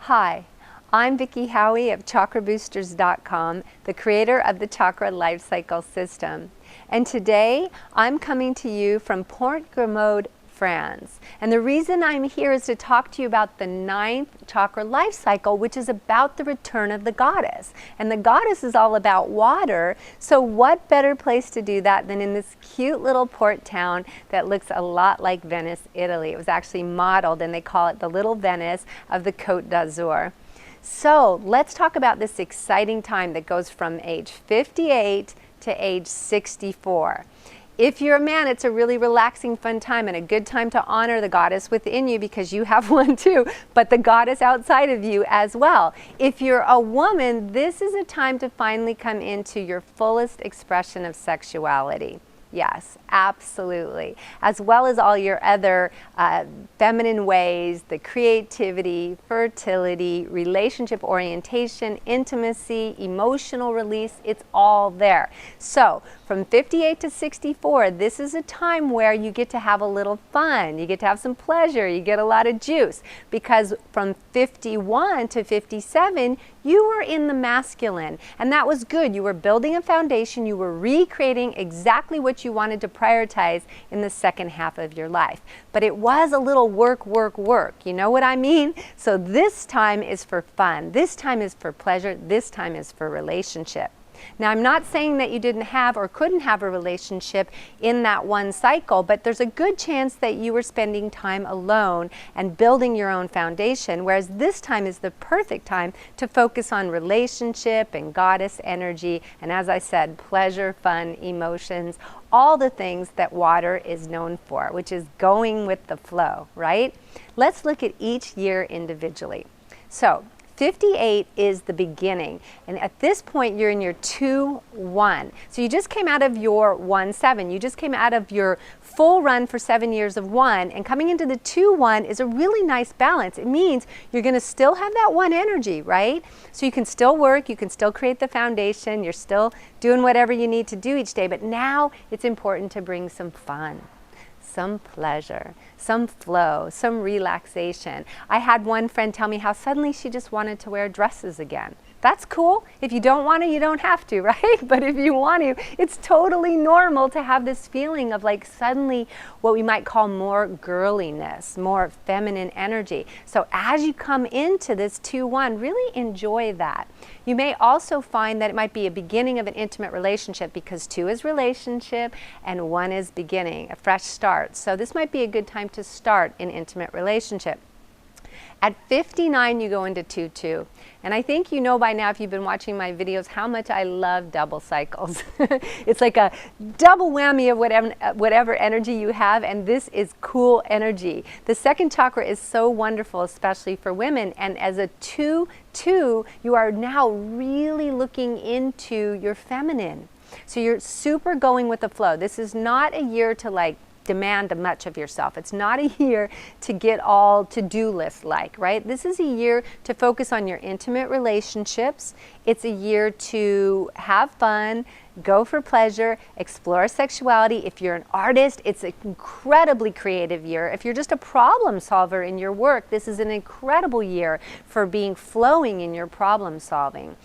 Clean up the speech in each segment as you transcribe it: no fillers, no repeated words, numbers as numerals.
Hi, I'm Vicki of ChakraBoosters.com, the creator of the Chakra Life Cycle System. And today I'm coming to you from Port Grimaud, France. And the reason I'm here is to talk to you about the 9th chakra life cycle, which is about the return of the goddess. And the goddess is all about water, so what better place to do that than in this cute little port town that looks a lot like Venice, Italy. It was actually modeled, and they call it the Little Venice of the Côte d'Azur. So let's talk about this exciting time that goes from age 58 to age 64. If you're a man, it's a really relaxing, fun time and a good time to honor the goddess within you because you have one too, but the goddess outside of you as well. If you're a woman, this is a time to finally come into your fullest expression of sexuality. Yes, absolutely. As well as all your other feminine ways, the creativity, fertility, relationship orientation, intimacy, emotional release, it's all there. So from 58 to 64, this is a time where you get to have a little fun, you get to have some pleasure, you get a lot of juice, because from 51 to 57, you were in the masculine, and that was good. You were building a foundation, you were recreating exactly what you wanted to prioritize in the second half of your life. But it was a little work, you know what I mean? So this time is for fun, this time is for pleasure, this time is for relationship. Now, I'm not saying that you didn't have or couldn't have a relationship in that one cycle, but there's a good chance that you were spending time alone and building your own foundation, whereas this time is the perfect time to focus on relationship and goddess energy, and as I said, pleasure, fun, emotions, all the things that water is known for, which is going with the flow, right? Let's look at each year individually. So 58 is the beginning, and at this point you're in your 2-1. So you just came out of your 1-7. You just came out of your full run for 7 years of 1, and coming into the 2-1 is a really nice balance. It means you're going to still have that 1 energy, right? So you can still work, you can still create the foundation, you're still doing whatever you need to do each day, but now it's important to bring some fun, some pleasure, some flow, some relaxation. I had one friend tell me how suddenly she just wanted to wear dresses again. That's cool. If you don't want to, you don't have to, right? But if you want to, it's totally normal to have this feeling of like suddenly what we might call more girliness, more feminine energy. So as you come into this 2-1, really enjoy that. You may also find that it might be a beginning of an intimate relationship because 2 is relationship and 1 is beginning, a fresh start. So this might be a good time to start an intimate relationship. At 59, you go into 2-2. And I think you know by now, if you've been watching my videos, how much I love double cycles. It's like a double whammy of whatever energy you have, and this is cool energy. The second chakra is so wonderful, especially for women, and as a 2-2, you are now really looking into your feminine. So you're super going with the flow. This is not a year to like demand much of yourself. It's not a year to get all to-do list like, right? This is a year to focus on your intimate relationships. It's a year to have fun, go for pleasure, explore sexuality. If you're an artist, it's an incredibly creative year. If you're just a problem solver in your work, this is an incredible year for being flowing in your problem solving.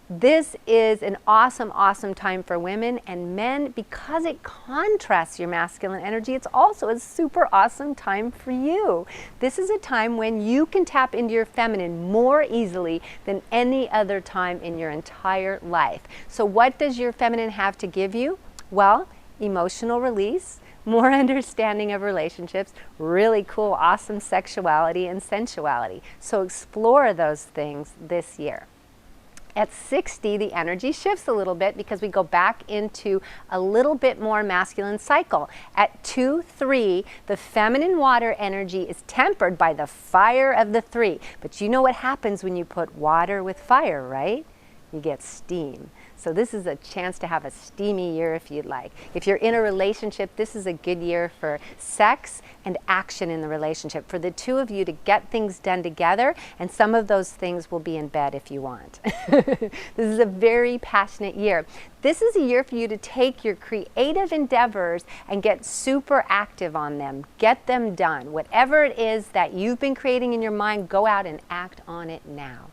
This is an awesome, awesome time for women and men because it contrasts your masculine energy. It's also a super awesome time for you. This is a time when you can tap into your feminine more easily than any other time in your entire life. So what does your feminine have to give you? Well, emotional release, more understanding of relationships, really cool, awesome sexuality and sensuality. So explore those things this year. At 60, the energy shifts a little bit because we go back into a little bit more masculine cycle. At 2-3, the feminine water energy is tempered by the fire of the 3. But you know what happens when you put water with fire, right? you get steam. So this is a chance to have a steamy year if you'd like. If you're in a relationship, this is a good year for sex and action in the relationship, for the two of you to get things done together, and some of those things will be in bed if you want. This is a very passionate year. This is a year for you to take your creative endeavors and get super active on them. Get them done. Whatever it is that you've been creating in your mind, go out and act on it now.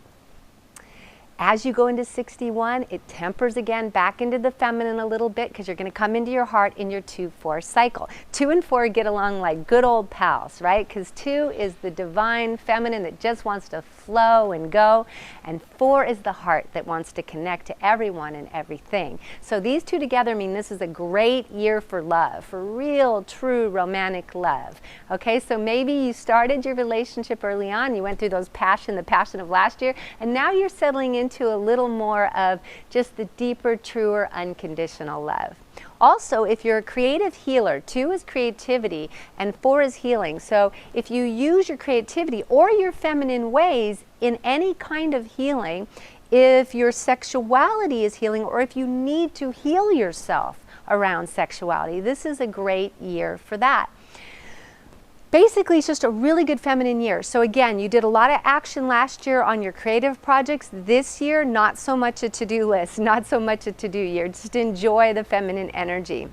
As you go into 61, it tempers again back into the feminine a little bit, because you're going to come into your heart in your 2-4 cycle. 2 and 4 get along like good old pals, right? Because 2 is the divine feminine that just wants to flow and go, and 4 is the heart that wants to connect to everyone and everything. So these two together mean this is a great year for love, for real, true romantic love. Okay, so maybe you started your relationship early on, you went through the passion of last year, and now you're settling into a little more of just the deeper, truer, unconditional love. Also, if you're a creative healer, 2 is creativity and 4 is healing. So if you use your creativity or your feminine ways in any kind of healing, if your sexuality is healing, or if you need to heal yourself around sexuality, this is a great year for that. Basically, it's just a really good feminine year. So again, you did a lot of action last year on your creative projects. This year, not so much a to-do list, not so much a to-do year. Just enjoy the feminine energy.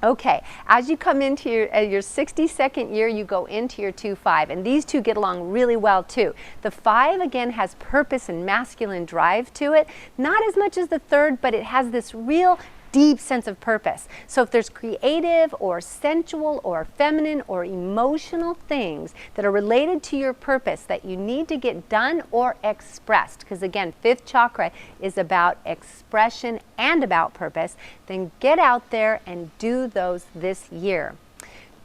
Okay, as you come into your 62nd year, you go into your 2-5, and these two get along really well too. The 5 again has purpose and masculine drive to it, not as much as the 3rd, but it has this real deep sense of purpose. So if there's creative or sensual or feminine or emotional things that are related to your purpose that you need to get done or expressed, because again, 5th chakra is about expression and about purpose, then get out there and do those this year.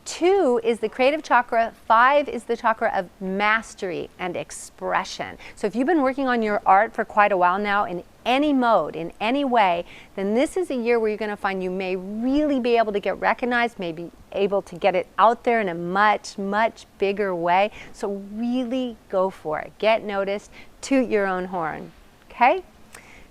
2 is the creative chakra, 5 is the chakra of mastery and expression. So if you've been working on your art for quite a while now in any mode, in any way, then this is a year where you're going to find you may really be able to get recognized, may be able to get it out there in a much, much bigger way. So really go for it. Get noticed, toot your own horn, okay?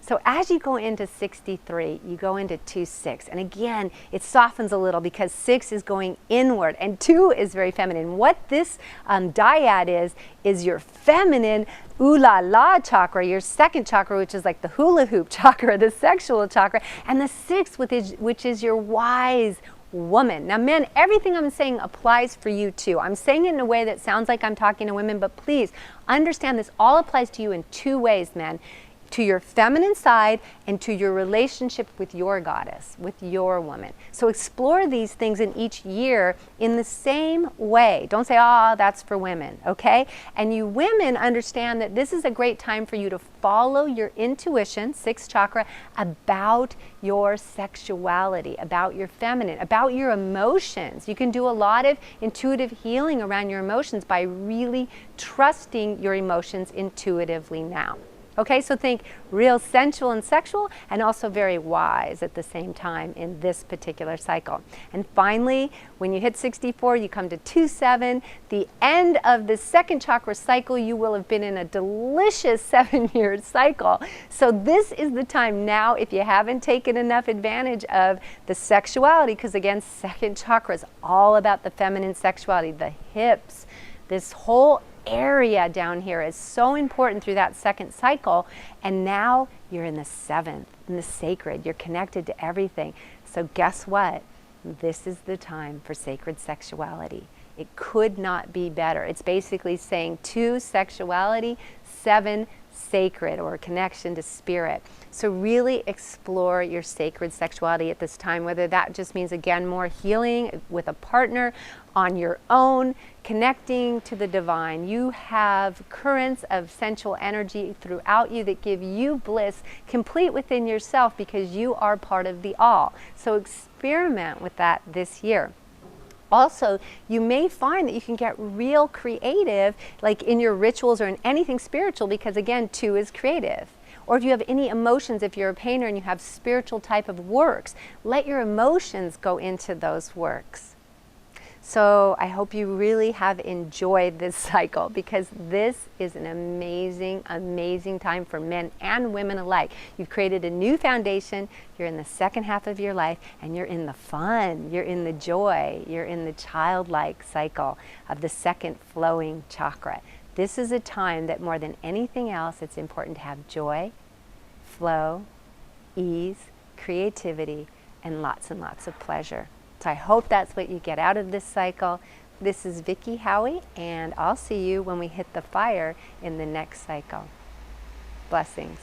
So as you go into 63, you go into 2-6. And again, it softens a little because 6 is going inward and 2 is very feminine. What this dyad is your feminine ooh la la chakra, your 2nd chakra, which is like the hula hoop chakra, the sexual chakra, and the 6th, which is your wise woman. Now men, everything I'm saying applies for you too. I'm saying it in a way that sounds like I'm talking to women, but please understand this all applies to you in 2 ways, men. To your feminine side and to your relationship with your goddess, with your woman. So explore these things in each year in the same way. Don't say, oh, that's for women, okay? And you women understand that this is a great time for you to follow your intuition, 6th chakra, about your sexuality, about your feminine, about your emotions. You can do a lot of intuitive healing around your emotions by really trusting your emotions intuitively now. Okay, so think real sensual and sexual, and also very wise at the same time in this particular cycle. And finally, when you hit 64, you come to 2-7, the end of the 2nd chakra cycle. You will have been in a delicious 7-year cycle. So this is the time now, if you haven't taken enough advantage of the sexuality, because again, 2nd chakra is all about the feminine sexuality, the hips, this whole area down here is so important through that 2nd cycle, and now you're in the 7th, in the sacred. You're connected to everything. So guess what? This is the time for sacred sexuality. It could not be better. It's basically saying 2 sexuality, 7 sacred, or connection to spirit. So really explore your sacred sexuality at this time, whether that just means, again, more healing with a partner, on your own, connecting to the divine. You have currents of sensual energy throughout you that give you bliss complete within yourself because you are part of the all. So experiment with that this year. Also, you may find that you can get real creative, like in your rituals or in anything spiritual, because again, 2 is creative. Or if you have any emotions, if you're a painter and you have spiritual type of works, let your emotions go into those works. So I hope you really have enjoyed this cycle, because this is an amazing, amazing time for men and women alike. You've created a new foundation. You're in the second half of your life, and you're in the fun, you're in the joy, you're in the childlike cycle of the second flowing chakra. This is a time that more than anything else, it's important to have joy, flow, ease, creativity, and lots of pleasure. So I hope that's what you get out of this cycle. This is Vicki Howie, and I'll see you when we hit the fire in the next cycle. Blessings.